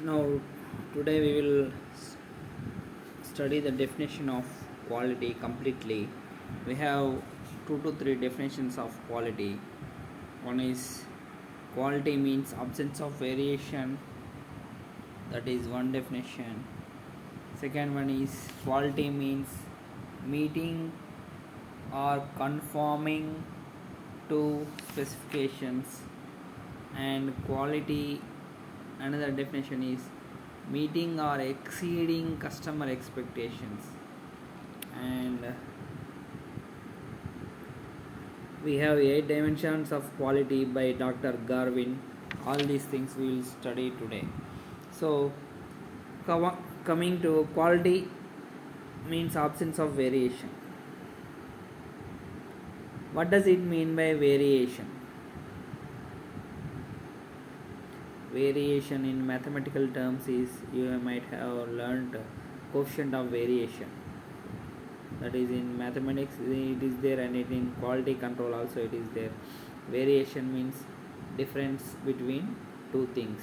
Now, today we will study the definition of quality completely. We have two to three definitions of quality. One is quality means absence of variation, that is one definition. Second one is quality means meeting or conforming to specifications, and quality, another definition is meeting or exceeding customer expectations. And we have 8 dimensions of quality by Dr. Garvin. All these things we will study today. So coming to quality means absence of variation. What does it mean by variation? Variation in mathematical terms is, you might have learned coefficient of variation. That is, in mathematics it is there, and it in quality control also it is there. Variation means difference between two things.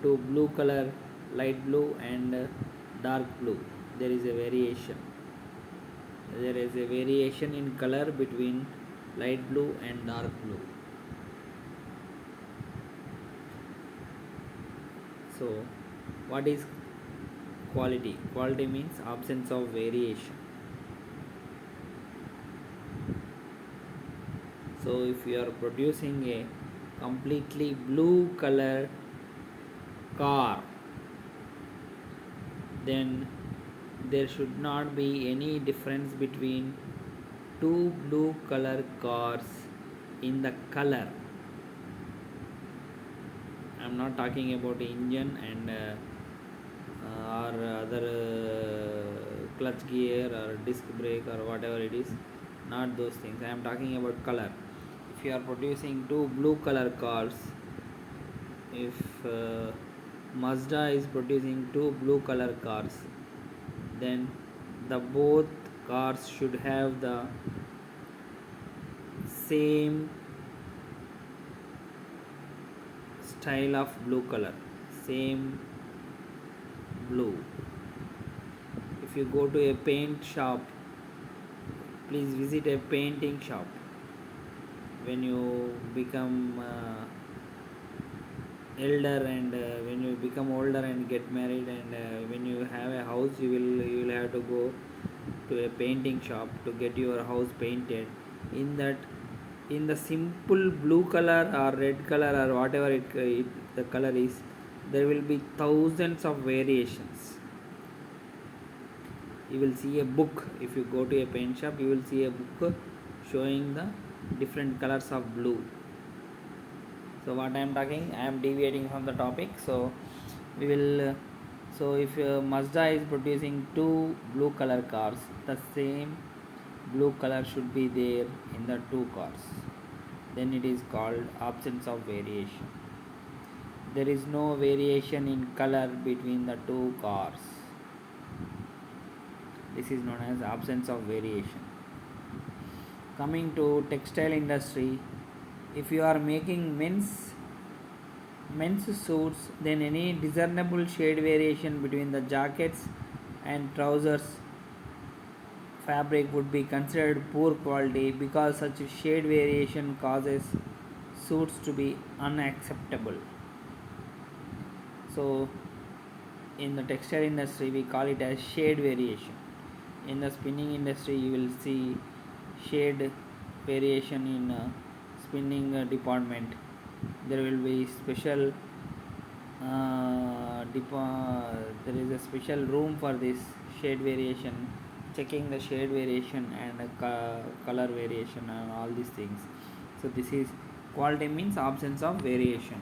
To blue color, light blue and dark blue, there is a variation. There is a variation in color between light blue and dark blue. So what is quality? Quality means absence of variation. So if you are producing a completely blue color car, then there should not be any difference between two blue color cars in the color. I am not talking about engine and or other clutch gear or disc brake or whatever it is, not those things. I am talking about color. If you are producing two blue color cars, if Mazda is producing two blue color cars, then the both cars should have the same style of blue color, same blue. If you go to a paint shop, please visit a painting shop. When you become elder and when you become older and get married, and when you have a house, you will have to go to a painting shop to get your house painted. In the simple blue color or red color or whatever the color is, there will be thousands of variations. You will see a book. If you go to a paint shop, you will see a book showing the different colors of blue. So what I am talking, I am deviating from the topic. So we will so if Mazda is producing two blue color cars, the same blue color should be there in the two cars. Then it is called absence of variation. There is no variation in color between the two cars. This is known as absence of variation. Coming to textile industry, if you are making men's suits, then any discernible shade variation between the jackets and trousers fabric would be considered poor quality, because such shade variation causes suits to be unacceptable. So in the textile industry we call it as shade variation. In the spinning industry you will see shade variation in spinning department. There will be special there is a special room for this shade variation, checking the shade variation and color variation and all these things. So this is quality means absence of variation.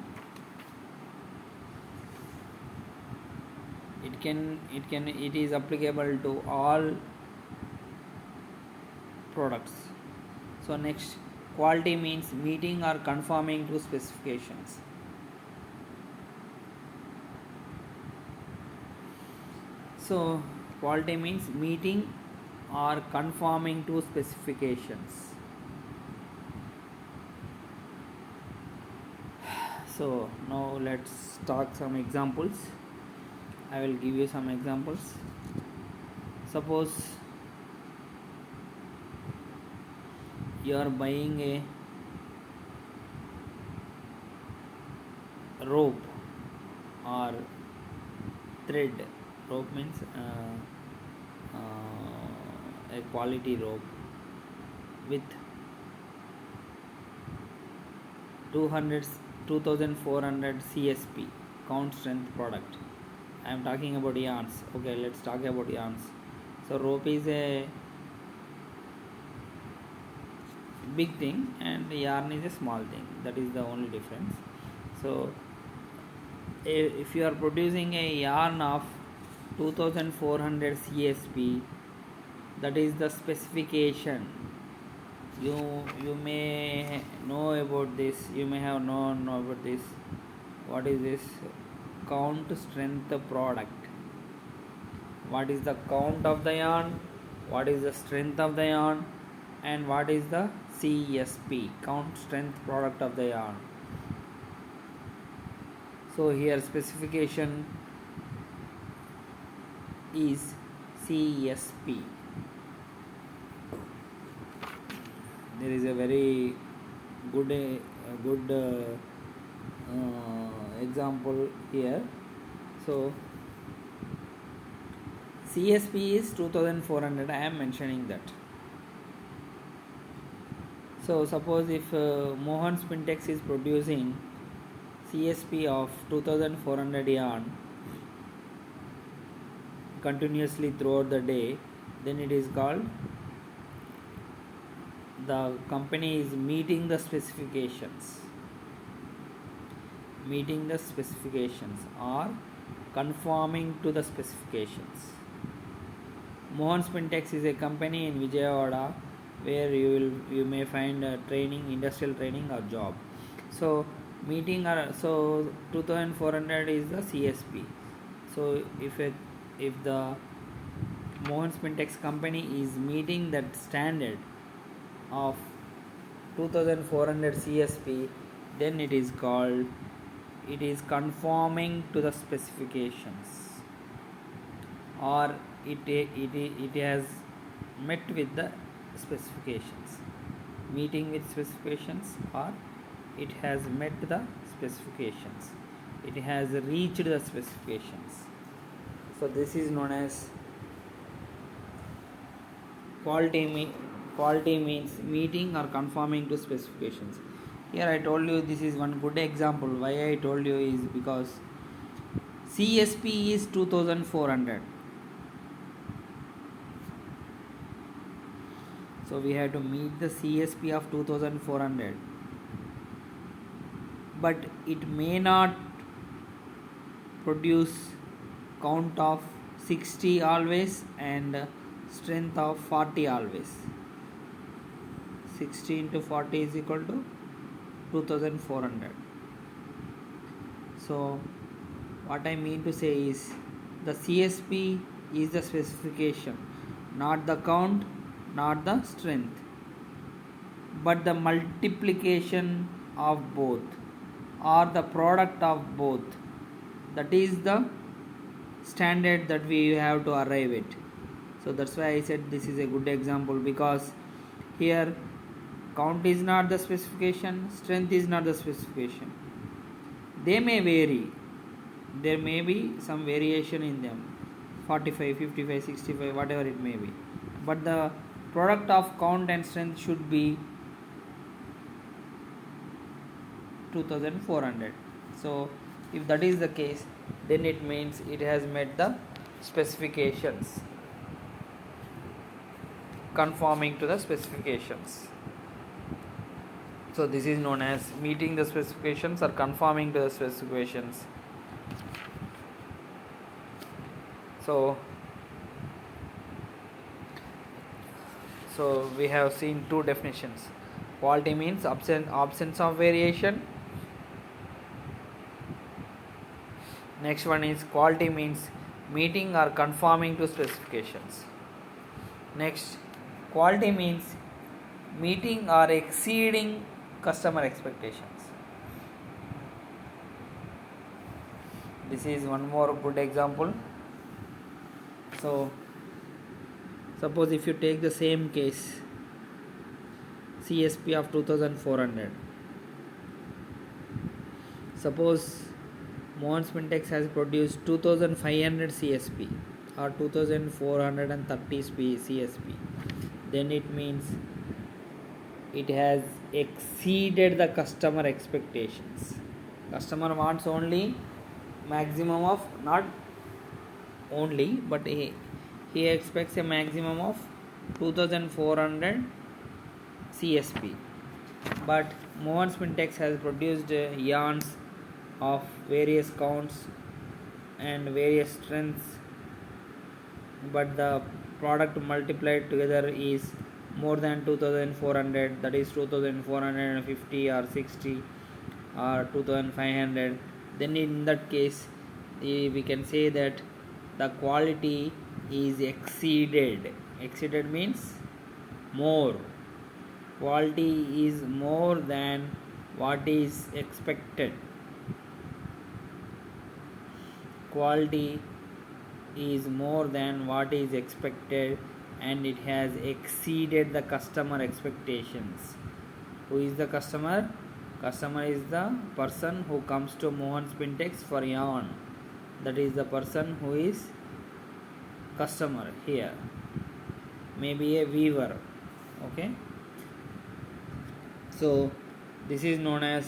It is applicable to all products. So next, quality means meeting or conforming to specifications. So quality means meeting or conforming to specifications. So now let's talk some examples. I will give you some examples. Suppose you are buying a rope or thread. Rope means a quality rope with 200 2400 CSP, count strength product. I am talking about yarns. Okay, let's talk about yarns. So rope is a big thing and yarn is a small thing. That is the only difference. So if you are producing a yarn of 2400 CSP, that is the specification. You may know about this, you may have known about this. What is this? Count strength product. What is the count of the yarn, what is the strength of the yarn, and what is the CSP, count strength product of the yarn. So here specification is CSP. There is a very good example here. So CSP is 2400. I am mentioning that. So suppose if Mohan Spintex is producing CSP of 2400 yarn continuously throughout the day, then it is called the company is meeting the specifications. Meeting the specifications or conforming to the specifications. Mohan Spintex is a company in Vijayawada where you may find training, industrial training or job. So meeting so 2400 is the CSP. So if the Mohan Spintex company is meeting that standard of 2400 CSP, then it is conforming to the specifications, or it has met with the specifications, meeting with specifications, or it has met the specifications, it has reached the specifications. So this is known as quality means meeting or conforming to specifications. Here I told you this is one good example. Why I told you is because CSP is 2400. So we have to meet the CSP of 2400. But it may not produce count of 60 always and strength of 40 always. 60 into 40 is equal to 2400. So what I mean to say is the CSP is the specification, not the count, not the strength, but the multiplication of both or the product of both. That is the standard that we have to arrive at. So that's why I said this is a good example, because here count is not the specification, strength is not the specification. They may vary, there may be some variation in them, 45, 55, 65, whatever it may be, but the product of count and strength should be 2400. So if that is the case, then it means it has met the specifications, conforming to the specifications. So this is known as meeting the specifications or conforming to the specifications. So we have seen two definitions. Quality means absence of variation. Next one is quality means meeting or conforming to specifications. Next, quality means meeting or exceeding customer expectations. This is one more good example. So suppose if you take the same case, CSP of 2400. Suppose Mohan Spintex has produced 2500 CSP or 2430 CSP. Then it means it has exceeded the customer expectations. Customer wants only maximum of, not only, but he expects a maximum of 2400 CSP. But Mohan Spintex has produced yarns of various counts and various strengths, but the product multiplied together is more than 2400, that is 2450 or 60 or 2500. Then in that case we can say that the quality is exceeded. Exceeded means more. Quality is more than what is expected. Quality is more than what is expected, and it has exceeded the customer expectations. Who is the customer? Customer is the person who comes to Mohan Spintex for yarn. That is the person who is customer here. Maybe a weaver. Okay. So this is known as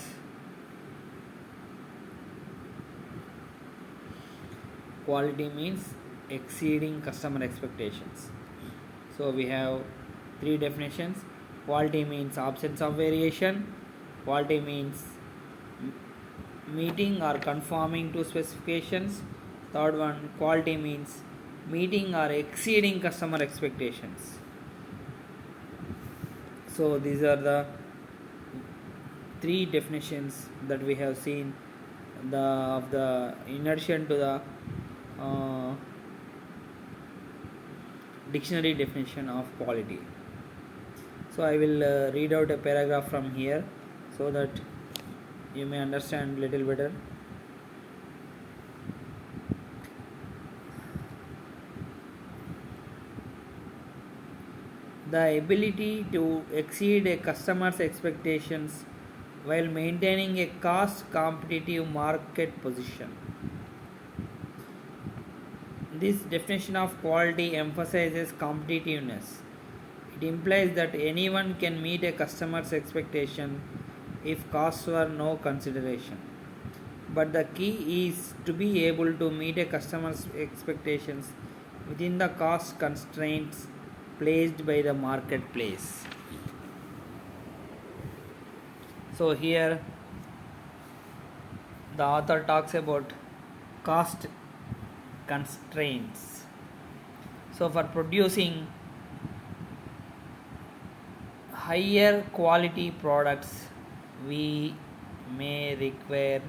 quality, means exceeding customer expectations. So we have three definitions. Quality means absence of variation. Quality means meeting or conforming to specifications. Third one, quality means meeting or exceeding customer expectations. So these are the three definitions that we have seen of the in addition to the dictionary definition of quality. So I will read out a paragraph from here so that you may understand little better. The ability to exceed a customer's expectations while maintaining a cost competitive market position. This definition of quality emphasizes competitiveness. It implies that anyone can meet a customer's expectation if costs were no consideration. But the key is to be able to meet a customer's expectations within the cost constraints placed by the marketplace. So here the author talks about cost constraints. So for producing higher quality products, we may require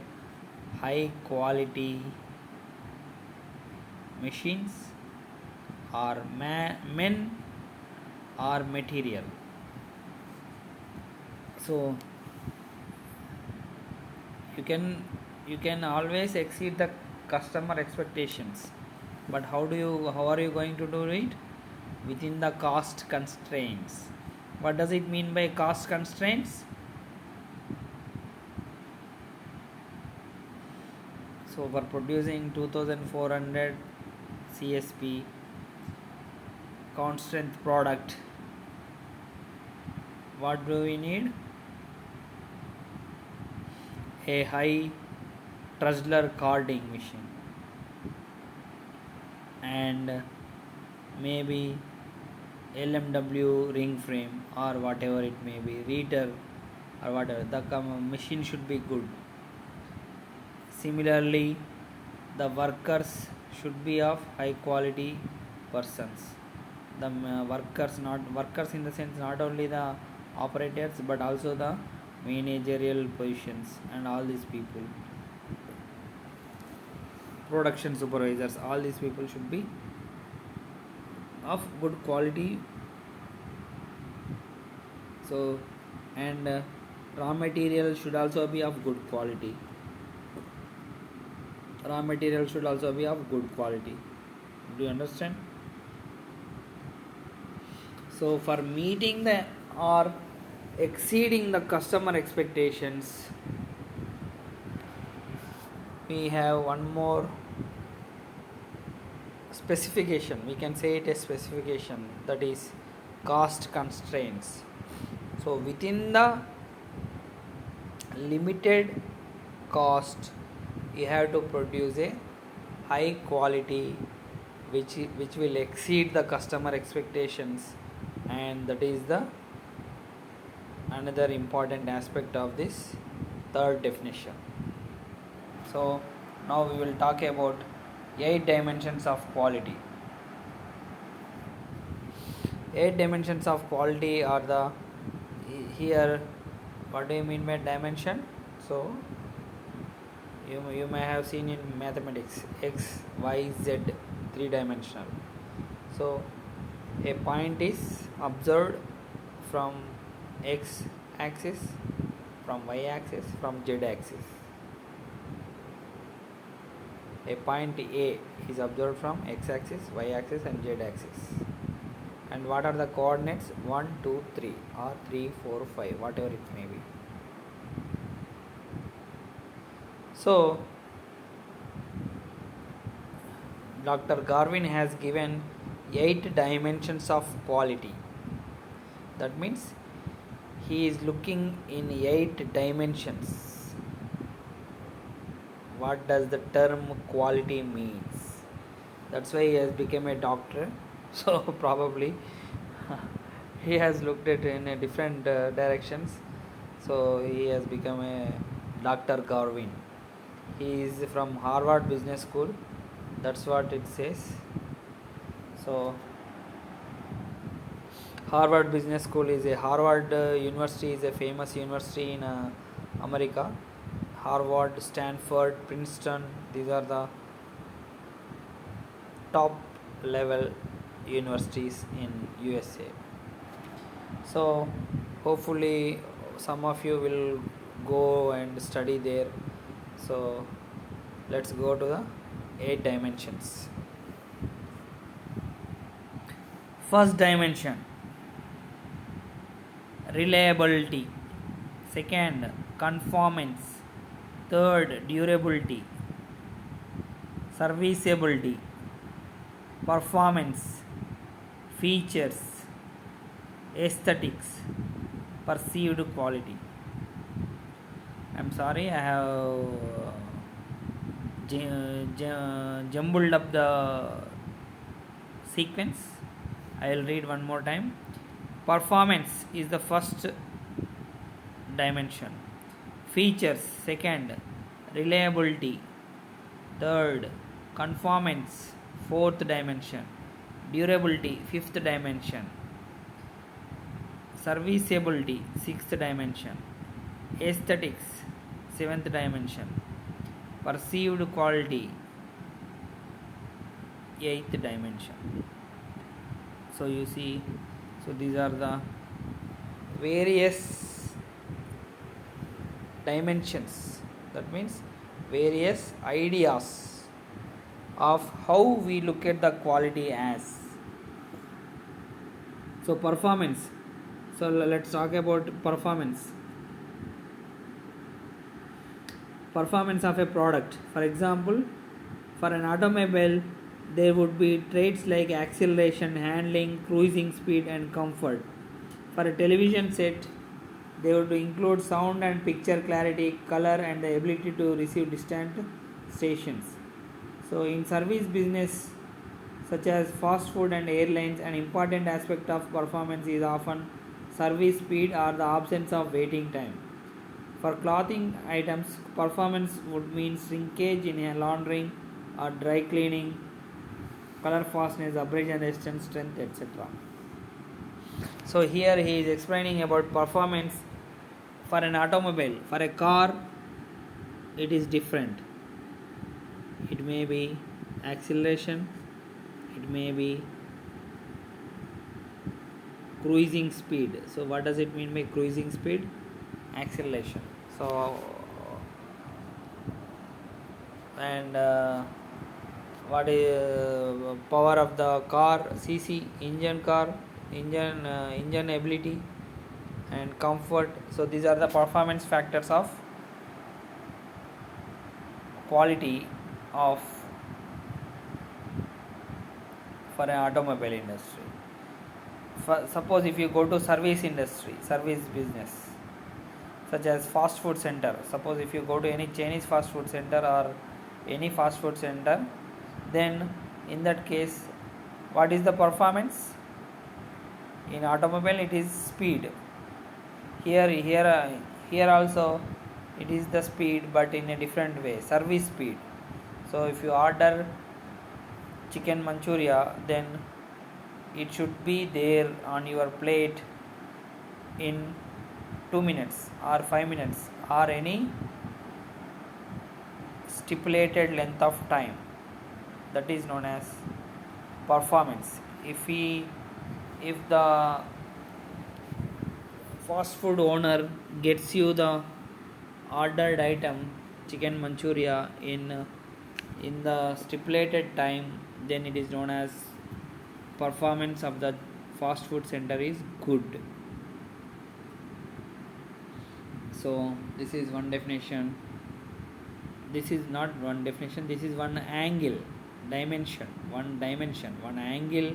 high quality machines or men or material. So you can always exceed the customer expectations, but how are you going to do it? Within the cost constraints. What does it mean by cost constraints? So for producing 2400 CSP count strength product, what do we need? A high Trussler carding machine and maybe LMW ring frame or whatever it may be, reader or whatever. The machine should be good. Similarly, the workers should be of high quality persons. The workers in the sense not only the operators but also the managerial positions and all these people, production supervisors, all these people should be of good quality. So and raw material should also be of good quality. raw material should also be of good quality. Do you understand? So for meeting the or exceeding the customer expectations, we have one more specification, we can say it a specification, that is cost constraints. So within the limited cost, you have to produce a high quality which will exceed the customer expectations, and that is the another important aspect of this third definition. So now we will talk about 8 dimensions of quality. 8 dimensions of quality are the here. What do you mean by dimension? So you may have seen in mathematics x, y, z, 3-dimensional. So a point is observed from x axis, from y axis, from z axis. A point A is observed from x axis, y axis and z axis. And what are the coordinates? 1, 2, 3 or 3, 4, 5, whatever it may be. So Dr. Garvin has given 8 dimensions of quality. That means he is looking in 8 dimensions. What does the term quality means? That's why he has become a doctor. So probably he has looked at in a different directions. So he has become a Dr. Garvin. He is from Harvard Business School. That's what it says. So Harvard Business School is a Harvard University is a famous university in America. Harvard, Stanford, Princeton, these are the top level universities in USA. So hopefully some of you will go and study there. So let's go to the 8 dimensions. First dimension, reliability. Second, conformance. Third, durability. Serviceability. Performance. Features. Aesthetics. Perceived quality. I'm sorry, I have jumbled up the sequence. I will read one more time. Performance is the first dimension. Features, second. Reliability, third. Conformance, fourth dimension. Durability, fifth dimension. Serviceability, sixth dimension. Aesthetics, seventh dimension. Perceived quality, eighth dimension. So you see, so these are the various dimensions. That means various ideas of how we look at the quality as. So performance. So let's talk about performance. Performance of a product. For example, for an automobile, there would be traits like acceleration, handling, cruising speed and comfort. For a television set, they would include sound and picture clarity, color and the ability to receive distant stations. So in service business such as fast food and airlines, an important aspect of performance is often service speed or the absence of waiting time. For clothing items, performance would mean shrinkage in a laundering or dry cleaning, color fastness, abrasion resistance, strength, etc. So here he is explaining about performance for an automobile. For a car, it is different. It may be acceleration, it may be cruising speed. So what does it mean by cruising speed? Acceleration. So and what is power of the car, cc, engine ability, and comfort. So these are the performance factors of quality of for an automobile industry. Suppose if you go to service industry, service business, such as fast food center, suppose if you go to any Chinese fast food center or any fast food center, then in that case, what is the performance? In automobile it is speed. Here also it is the speed, but in a different way, service speed. So if you order chicken manchuria, then it should be there on your plate in 2 minutes or 5 minutes or any stipulated length of time. That is known as performance. If the fast food owner gets you the ordered item chicken manchuria in the stipulated time, then it is known as performance of the fast food center is good. So this is one definition. This is not one definition, this is one dimension, one angle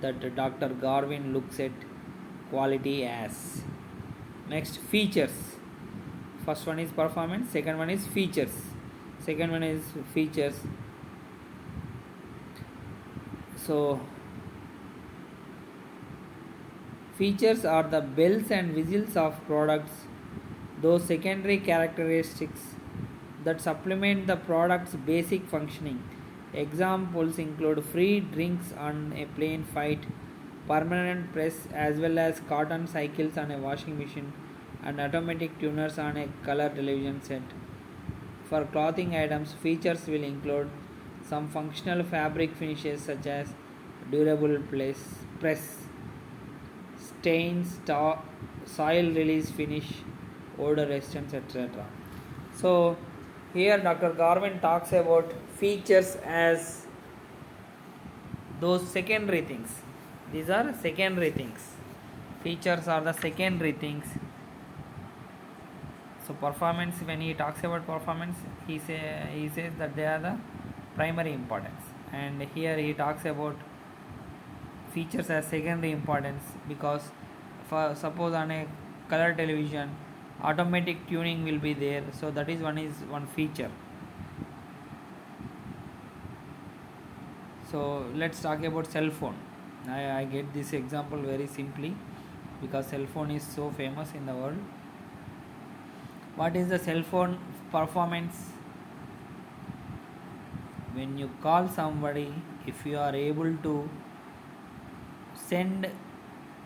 that Dr. Garvin looks at quality as. Next, features. First one is performance, second one is features. So features are the bells and whistles of products, those secondary characteristics that supplement the product's basic functioning. Examples include free drinks on a plane flight, permanent press, as well as cotton cycles on a washing machine, and automatic tuners on a color television set. For clothing items, features will include some functional fabric finishes such as durable press, stains, soil release finish, odor resistance, etc. So here Dr. Garvin talks about features as those secondary things. These are secondary things. Features are the secondary things. So performance, when he talks about performance, he says that they are the primary importance, and here he talks about features as secondary importance, because for suppose on a color television automatic tuning will be there, so that is one feature. So let's talk about cell phone. I get this example very simply because cell phone is so famous in the world. What is the cell phone performance? When you call somebody, if you are able to send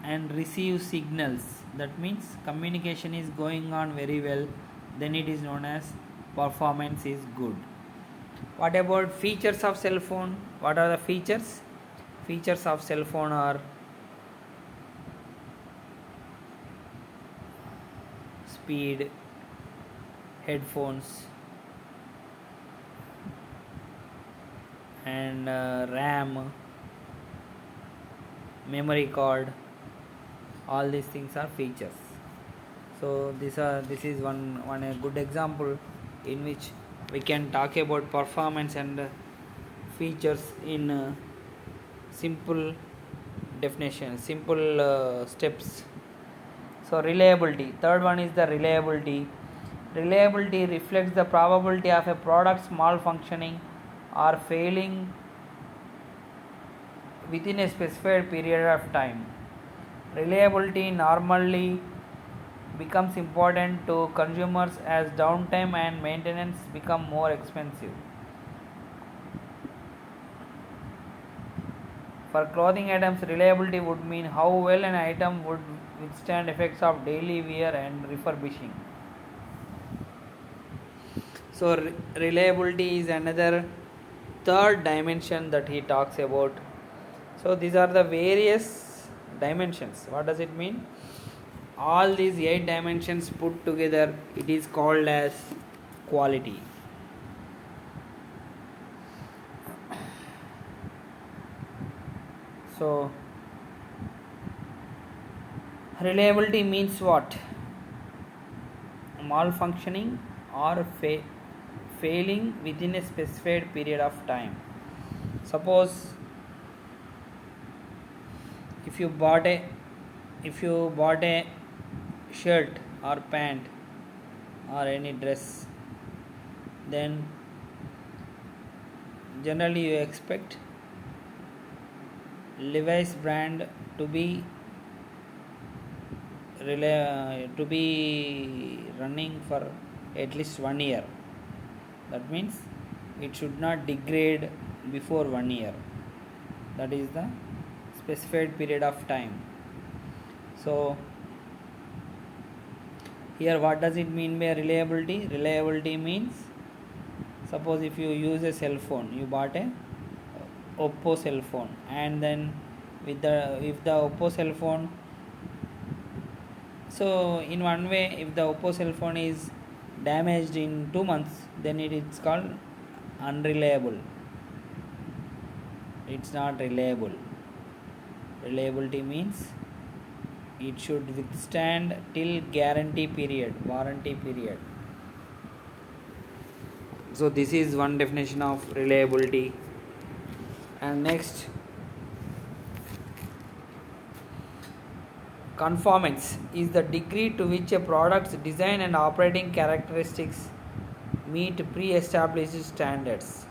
and receive signals, that means communication is going on very well, then it is known as performance is good. What about features of cell phone? What are the features? Features of cell phone are speed, headphones, and RAM, memory card. All these things are features. So this is one a good example in which we can talk about performance and features in simple definition, simple steps. So reliability. Third one is the reliability. Reliability reflects the probability of a product's malfunctioning or failing within a specified period of time. Reliability normally becomes important to consumers as downtime and maintenance become more expensive. For clothing items, reliability would mean how well an item would withstand effects of daily wear and refurbishing. So reliability is another third dimension that he talks about. So these are the various dimensions. What does it mean? All these 8 dimensions put together, it is called as quality. So reliability means what? Malfunctioning or failing within a specified period of time. Suppose if you bought a shirt or pant or any dress, then generally you expect Levi's brand to be running for at least 1 year. That means it should not degrade before 1 year. That is the specified period of time. So here what does it mean by reliability? Reliability means, suppose if you use a cell phone, you bought a Oppo cell phone, and then if the Oppo cell phone, so in one way, if the Oppo cell phone is damaged in 2 months, then it is called unreliable. It's not reliable. Reliability means it should withstand till warranty period. So this is one definition of reliability. And next, conformance is the degree to which a product's design and operating characteristics meet pre-established standards.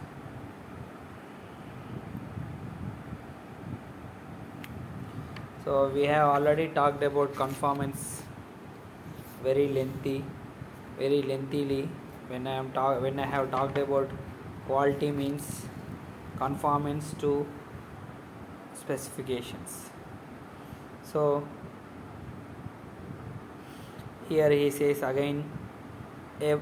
So we have already talked about conformance very lengthily when I have talked about quality means conformance to specifications. So here he says again, a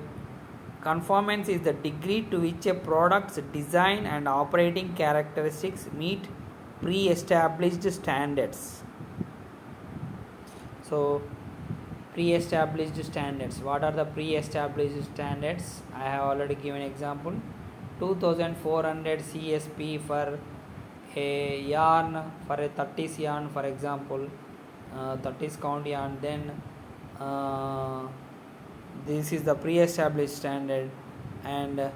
conformance is the degree to which a product's design and operating characteristics meet pre-established standards. So pre-established standards, what are the pre-established standards? I have already given example. 2400 CSP for a yarn, for a 30s yarn, for example, 30s count yarn, then this is the pre-established standard. And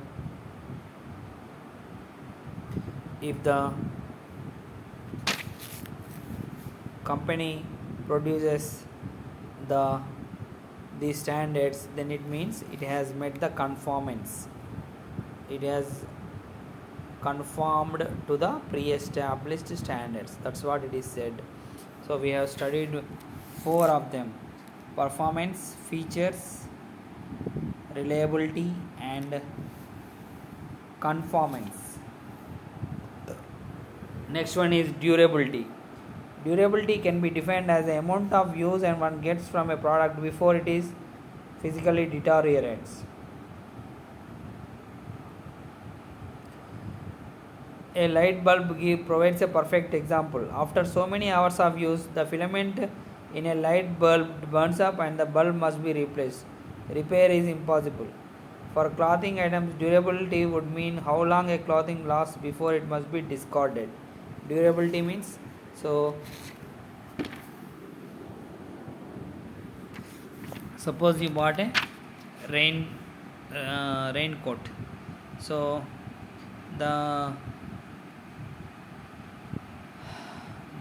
if the company produces these standards, then it means it has met the conformance. It has conformed to the pre-established standards. That's what it is said. So we have studied 4 of them: performance, features, reliability, and conformance. Next one is durability. Durability can be defined as the amount of use and one gets from a product before it is physically deteriorates. A light bulb provides a perfect example. After so many hours of use, the filament in a light bulb burns up and the bulb must be replaced. Repair is impossible. For clothing items, durability would mean how long a clothing lasts before it must be discarded. Durability means, so suppose you bought a raincoat. So the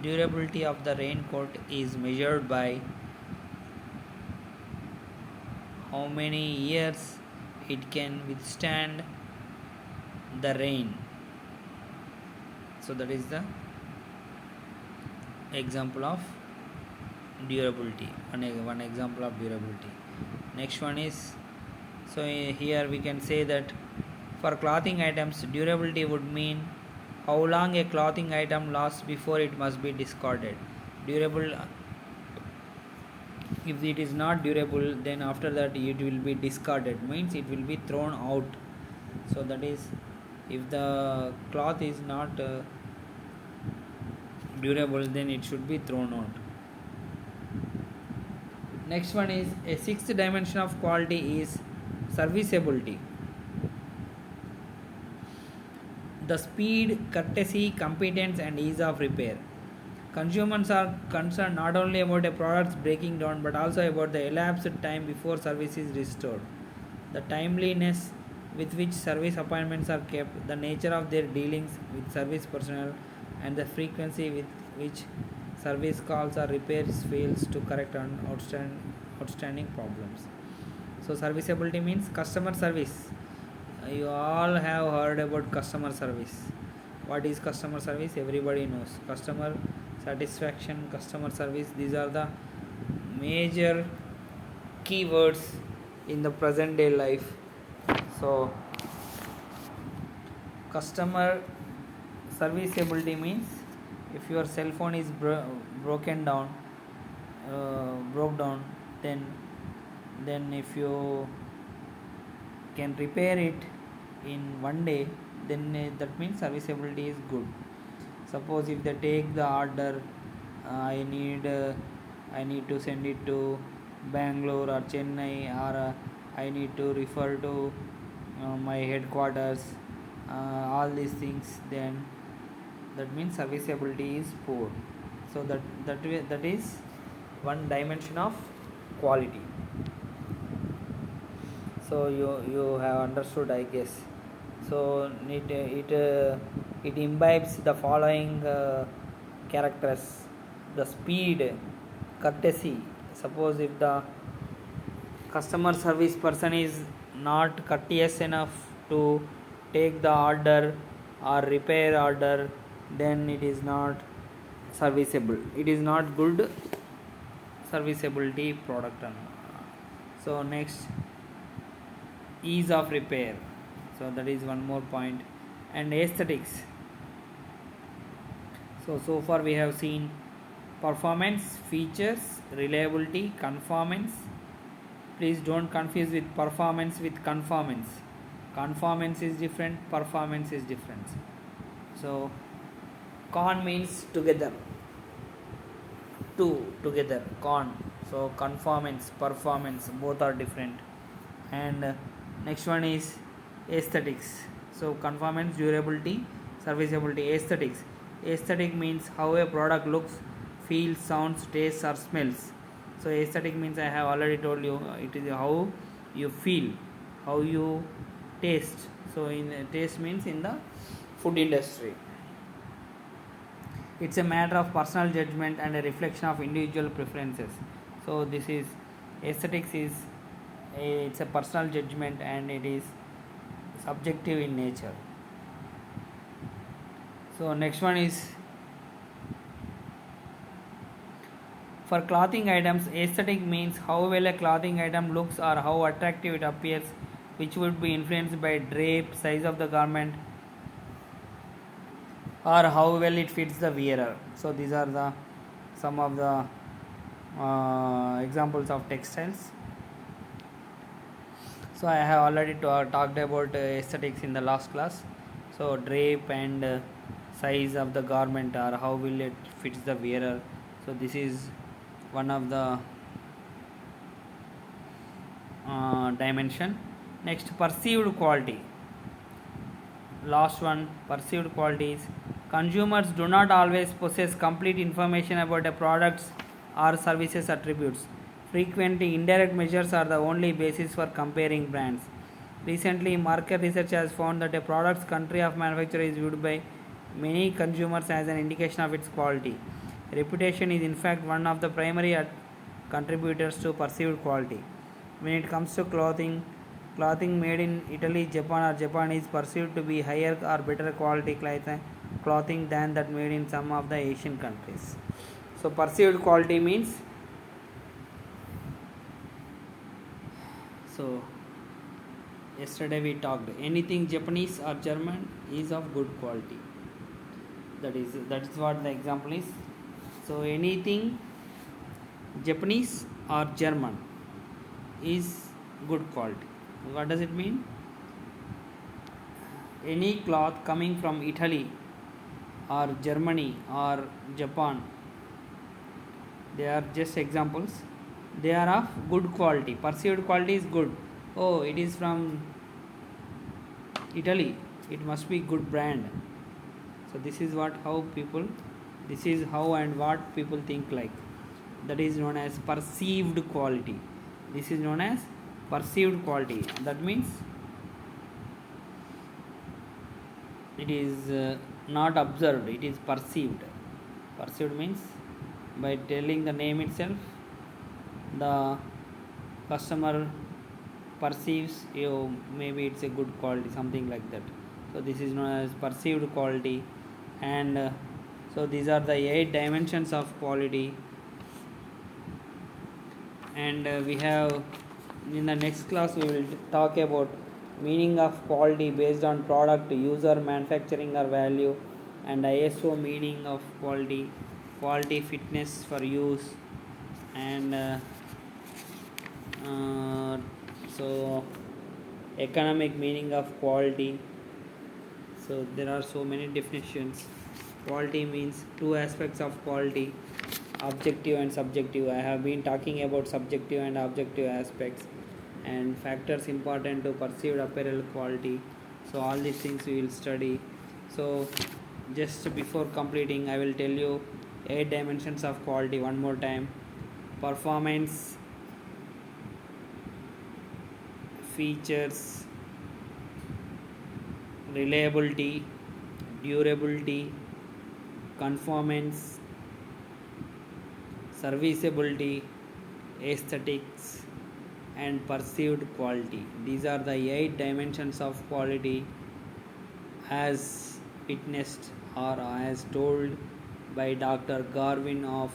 durability of the raincoat is measured by how many years it can withstand the rain. So that is the example of durability, one example of durability. Next one is, so here we can say that for clothing items, durability would mean how long a clothing item lasts before it must be discarded. Durable, if it is not durable, then after that it will be discarded, means it will be thrown out. So that is, if the cloth is not durable, then it should be thrown out. Next one is, a 6th dimension of quality is serviceability. The speed, courtesy, competence and ease of repair. Consumers are concerned not only about a product's breaking down but also about the elapsed time before service is restored, the timeliness with which service appointments are kept, the nature of their dealings with service personnel, and the frequency with which service calls or repairs fails to correct outstanding problems. So serviceability means customer service. You all have heard about customer service. What is customer service? Everybody knows. Customer satisfaction, customer service, these are the major keywords in the present day life. So customer serviceability means if your cell phone is broke down, then if you can repair it in one day, then that means serviceability is good. Suppose if they take the order, I need to send it to Bangalore or Chennai, or I need to refer to my headquarters, all these things, then that means serviceability is poor. So that is one dimension of quality. So you have understood, I guess. So it imbibes the following characters: the speed, courtesy. Suppose if the customer service person is not courteous enough to take the order or repair order, then it is not serviceable. It is not good serviceability product. So next, ease of repair. So that is one more point. And aesthetics. So far we have seen performance, features, reliability, conformance. Please don't confuse with performance with conformance. Conformance is different, performance is different. So con means together, two together, con. So conformance, performance, both are different. And next one is aesthetics. So conformance, durability, serviceability. Aesthetics. Aesthetic means how a product looks, feels, sounds, tastes or smells. So aesthetic means, I have already told you, it is how you feel, how you taste. So in taste means in the food industry. It's a matter of personal judgment and a reflection of individual preferences. So this is aesthetics is it's a personal judgment and it is subjective in nature. So next one is for clothing items. Aesthetic means how well a clothing item looks or how attractive it appears, which would be influenced by drape, size of the garment, or how well it fits the wearer. So these are the some of the examples of textiles. So I have already talked about aesthetics in the last class. So drape and size of the garment or how will it fits the wearer. So this is one of the dimension. Next, perceived quality. Last one, perceived qualities. Consumers do not always possess complete information about a product's or services attributes. Frequently, indirect measures are the only basis for comparing brands. Recently, market research has found that a product's country of manufacture is viewed by many consumers as an indication of its quality. Reputation is in fact one of the primary contributors to perceived quality. When it comes to clothing made in Italy, Japan or Japan is perceived to be higher or better quality clothing than that made in some of the Asian countries. So perceived quality means, so yesterday we talked, anything Japanese or German is of good quality. That is what the example is. So anything Japanese or German is good quality. What does it mean? Any cloth coming from Italy or Germany or Japan, they are just examples. They are of good quality. Perceived quality is good. Oh, it is from Italy, it must be good brand. So this is how people This is how and what people think like. That is known as perceived quality. This is known as perceived quality. That means it is not observed, it is perceived. Perceived means by telling the name itself, the customer perceives you, maybe it's a good quality, something like that. So this is known as perceived quality. And so these are the 8 dimensions of quality. And we have, in the next class we will talk about meaning of quality based on product, user, manufacturing or value, and ISO meaning of quality, quality fitness for use, and so economic meaning of quality. So there are so many definitions. Quality means 2 aspects of quality, objective and subjective. I have been talking about subjective and objective aspects and factors important to perceived apparel quality. So all these things we will study. So just before completing, I will tell you 8 dimensions of quality one more time. Performance, features, reliability, durability, conformance, serviceability, aesthetics, and perceived quality. These are the 8 dimensions of quality as witnessed or as told by Dr. Garvin of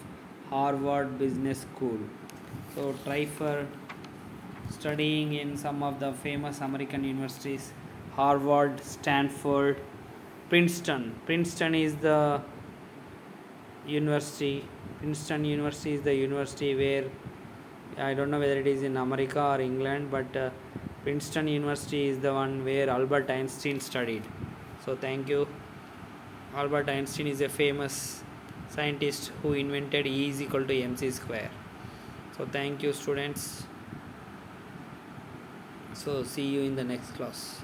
Harvard Business School. So try for studying in some of the famous American universities: Harvard, Stanford, Princeton. Princeton is the university. Princeton University is the university where, I don't know whether it is in America or England, but Princeton University is the one where Albert Einstein studied. So thank you. Albert Einstein is a famous scientist who invented E is equal to mc square. So thank you, students. So see you in the next class.